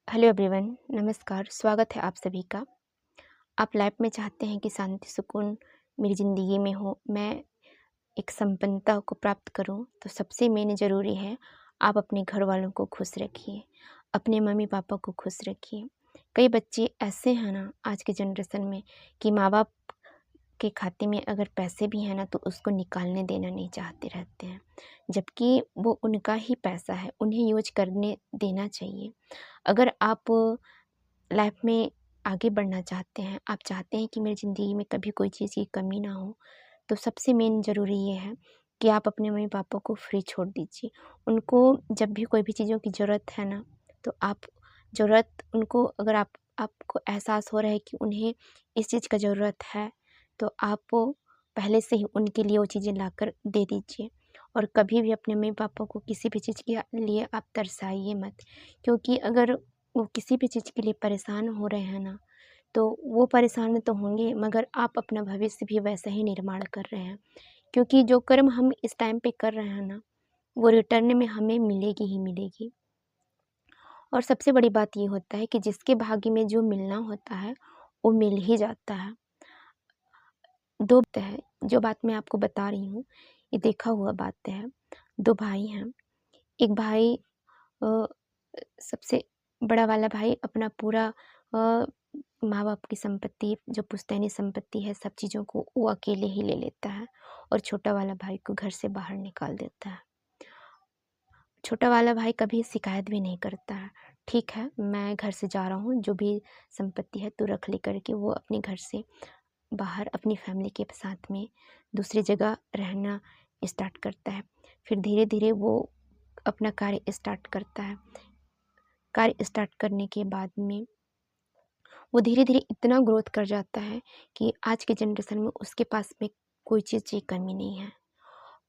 Hello everyone, नमस्कार। स्वागत है आप सभी का। आप लाइफ में चाहते हैं कि शांति सुकून मेरी ज़िंदगी में हो, मैं एक संपन्नता को प्राप्त करूं, तो सबसे मेन ज़रूरी है आप अपने घर वालों को खुश रखिए, अपने मम्मी पापा को खुश रखिए। कई बच्चे ऐसे हैं ना आज के जनरेशन में कि माँ बाप के खाते में अगर पैसे भी हैं ना तो उसको निकालने देना नहीं चाहते रहते हैं, जबकि वो उनका ही पैसा है, उन्हें यूज करने देना चाहिए। अगर आप लाइफ में आगे बढ़ना चाहते हैं, आप चाहते हैं कि मेरी ज़िंदगी में कभी कोई चीज़ की कमी ना हो, तो सबसे मेन ज़रूरी ये है कि आप अपने मम्मी-पापा को फ्री छोड़ दीजिए। उनको जब भी कोई भी चीज़ों की ज़रूरत है ना, तो आप ज़रूरत उनको अगर आपको एहसास हो रहा है कि उन्हें इस चीज़ का ज़रूरत है, तो आप पहले से ही उनके लिए वो चीज़ें लाकर दे दीजिए। और कभी भी अपने मम्मी-पापा को किसी भी चीज़ के लिए आप तरसाइए मत, क्योंकि अगर वो किसी भी चीज़ के लिए परेशान हो रहे हैं ना, तो वो परेशान तो होंगे मगर आप अपना भविष्य भी वैसा ही निर्माण कर रहे हैं। क्योंकि जो कर्म हम इस टाइम पे कर रहे हैं ना, वो रिटर्न में हमें मिलेगी ही मिलेगी। और सबसे बड़ी बात ये होता है कि जिसके भाग्य में जो मिलना होता है, वो मिल ही जाता है। 2 बातें हैं, जो बात मैं आपको बता रही हूँ, ये देखा हुआ बात है। 2 भाई हैं, एक भाई अ, सबसे बड़ा वाला भाई अपना पूरा माँ-बाप की संपत्ति, जो पुश्तैनी संपत्ति है, सब चीज़ों को वो अकेले ही ले लेता है और छोटा वाला भाई को घर से बाहर निकाल देता है। छोटा वाला भाई कभी शिकायत भी नहीं करता है, ठीक है, मैं घर से जा रहा हूँ, जो भी संपत्ति है तू रख ले करके वो अपने घर से बाहर अपनी फैमिली के साथ में दूसरी जगह रहना स्टार्ट करता है। फिर धीरे-धीरे वो अपना कार्य स्टार्ट करता है। कार्य स्टार्ट करने के बाद में वो धीरे-धीरे इतना ग्रोथ कर जाता है कि आज के जनरेशन में उसके पास में कोई चीज़ की कमी नहीं है।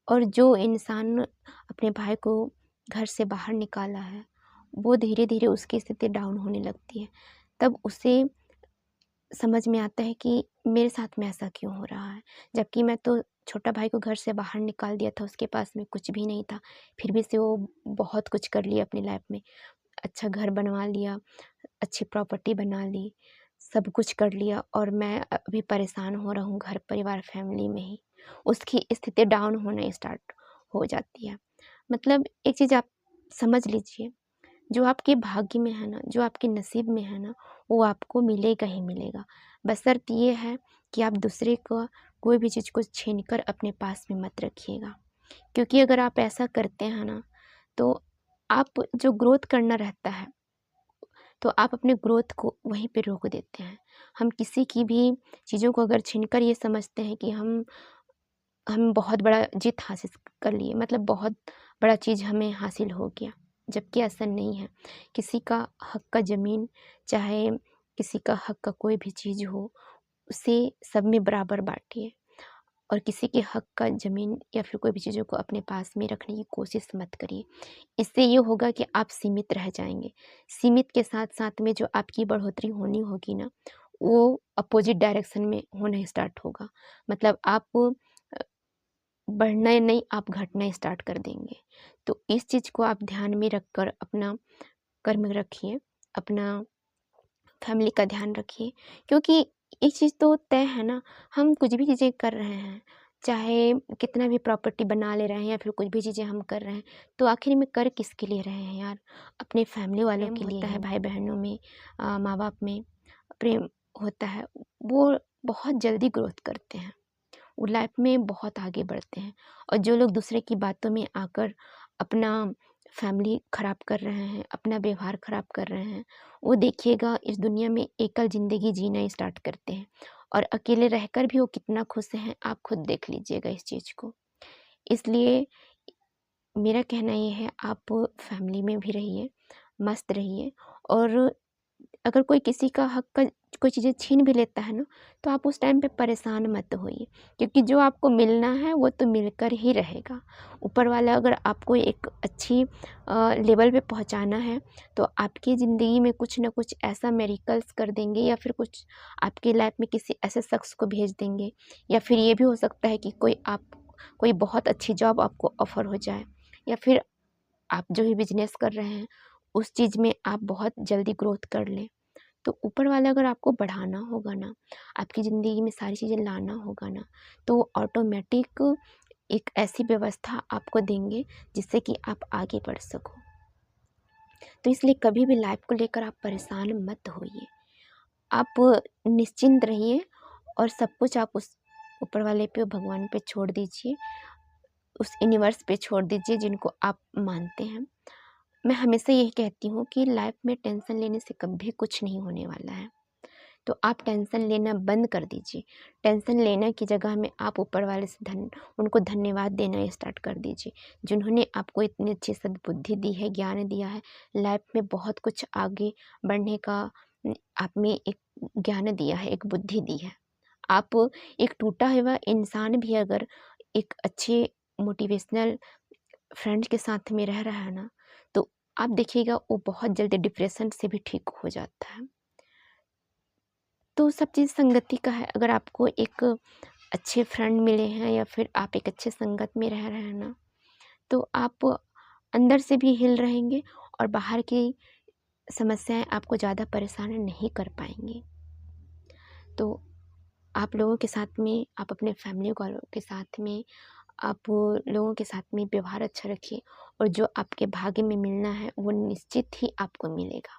और जो इंसान अपने भाई को घर से बाहर निकाला है, वो धीरे-धीरे उसकी स्थिति डाउन होने लगती है। तब उसे समझ में आता है कि मेरे साथ में ऐसा क्यों हो रहा है? जबकि मैं तो छोटा भाई को घर से बाहर निकाल दिया था, उसके पास में कुछ भी नहीं था, फिर भी से वो बहुत कुछ कर लिया अपनी लाइफ में। अच्छा घर बनवा लिया, अच्छी प्रॉपर्टी बना ली, सब कुछ कर लिया और मैं अभी परेशान हो रहा हूँ घर परिवार फैमिली में ही। उसकी स्थिति डाउन होना स्टार्ट हो जाती है। मतलब एक चीज़ आप समझ लीजिए, जो आपके भाग्य में है ना, जो आपके नसीब में है ना, वो आपको मिलेगा ही मिलेगा। बशर्त ये है कि आप दूसरे का कोई भी चीज़ को छीन कर अपने पास में मत रखिएगा। क्योंकि अगर आप ऐसा करते हैं ना, तो आप जो ग्रोथ करना रहता है, तो आप अपने ग्रोथ को वहीं पे रोक देते हैं। हम किसी की भी चीज़ों को अगर छीनकर ये समझते हैं कि हम बहुत बड़ा जीत हासिल कर लिए, मतलब बहुत बड़ा चीज़ हमें हासिल हो गया, जबकि ऐसा नहीं है। किसी का हक का ज़मीन, चाहे किसी का हक का कोई भी चीज़ हो, उसे सब में बराबर बाँटिए और किसी के हक का ज़मीन या फिर कोई भी चीज़ों को अपने पास में रखने की कोशिश मत करिए। इससे ये होगा कि आप सीमित रह जाएँगे। सीमित के साथ-साथ में जो आपकी बढ़ोतरी होनी होगी ना, वो अपोज़िट डायरेक्शन में होना स्टार्ट होगा। मतलब आप बढ़ना नहीं, आप घटना स्टार्ट कर देंगे। तो इस चीज़ को आप ध्यान में रखकर अपना कर्म रखिए, अपना फैमिली का ध्यान रखिए, क्योंकि एक चीज़ तो तय है ना, हम कुछ भी चीज़ें कर रहे हैं, चाहे कितना भी प्रॉपर्टी बना ले रहे हैं या फिर कुछ भी चीज़ें हम कर रहे हैं, तो आखिर में कर किसके लिए रहे हैं यार? अपने फैमिली वालों के लिए होता है, भाई-बहनों में माँ-बाप में प्रेम होता है, वो बहुत जल्दी ग्रोथ करते हैं। वो लाइफ में बहुत आगे बढ़ते हैं। और जो लोग दूसरे की बातों में आकर अपना फैमिली ख़राब कर रहे हैं, अपना व्यवहार ख़राब कर रहे हैं, वो देखिएगा इस दुनिया में एकल ज़िंदगी जीना स्टार्ट करते हैं और अकेले रहकर भी वो कितना खुश हैं, आप खुद देख लीजिएगा इस चीज़ को। इसलिए मेरा कहना ये है, आप फैमिली में भी रहिए, मस्त रहिए। और अगर कोई किसी का हक का कोई चीज़ें छीन भी लेता है ना, तो आप उस टाइम पे परेशान मत होइए, क्योंकि जो आपको मिलना है वो तो मिलकर ही रहेगा। ऊपर वाला अगर आपको एक अच्छी लेवल पे पहुँचाना है, तो आपकी ज़िंदगी में कुछ न कुछ ऐसा मिरेकल्स कर देंगे या फिर कुछ आपकी लाइफ में किसी ऐसे शख्स को भेज देंगे, या फिर ये भी हो सकता है कि कोई बहुत अच्छी जॉब आपको ऑफ़र हो जाए, या फिर आप जो भी बिज़नेस कर रहे हैं, उस चीज़ में आप बहुत जल्दी ग्रोथ कर लें। तो ऊपर वाला अगर आपको बढ़ाना होगा ना, आपकी ज़िंदगी में सारी चीज़ें लाना होगा ना, तो वो ऑटोमेटिक एक ऐसी व्यवस्था आपको देंगे जिससे कि आप आगे बढ़ सको। तो इसलिए कभी भी लाइफ को लेकर आप परेशान मत होइए। आप निश्चिंत रहिए और सब कुछ आप उस ऊपर वाले पे, भगवान पे छोड़ दीजिए, उस यूनिवर्स पे छोड़ दीजिए जिनको आप मानते हैं। मैं हमेशा यही कहती हूँ कि लाइफ में टेंशन लेने से कभी कुछ नहीं होने वाला है। तो आप टेंशन लेना बंद कर दीजिए। टेंशन लेने की जगह में आप ऊपर वाले से उनको धन्यवाद देना स्टार्ट कर दीजिए, जिन्होंने आपको इतनी अच्छी सद्बुद्धि दी है, ज्ञान दिया है, लाइफ में बहुत कुछ आगे बढ़ने का आप में एक ज्ञान दिया है, एक बुद्धि दी है। आप एक टूटा हुआ इंसान भी अगर एक अच्छे मोटिवेशनल फ्रेंड्स के साथ में रह रहा है ना, तो आप देखिएगा वो बहुत जल्दी डिप्रेशन से भी ठीक हो जाता है। तो सब चीज़ संगति का है। अगर आपको एक अच्छे फ्रेंड मिले हैं या फिर आप एक अच्छे संगत में रह रहे हैं ना, तो आप अंदर से भी हिल रहेंगे और बाहर की समस्याएँ आपको ज़्यादा परेशान नहीं कर पाएँगी। तो आप लोगों के साथ में, आप अपने फैमिली वालों के साथ में, आप लोगों के साथ में व्यवहार अच्छा रखिए और जो आपके भाग्य में मिलना है वो निश्चित ही आपको मिलेगा।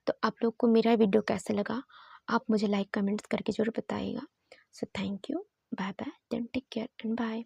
तो आप लोग को मेरा वीडियो कैसा लगा, आप मुझे लाइक कमेंट्स करके ज़रूर बताइएगा। So thank you, bye bye, then take care and bye.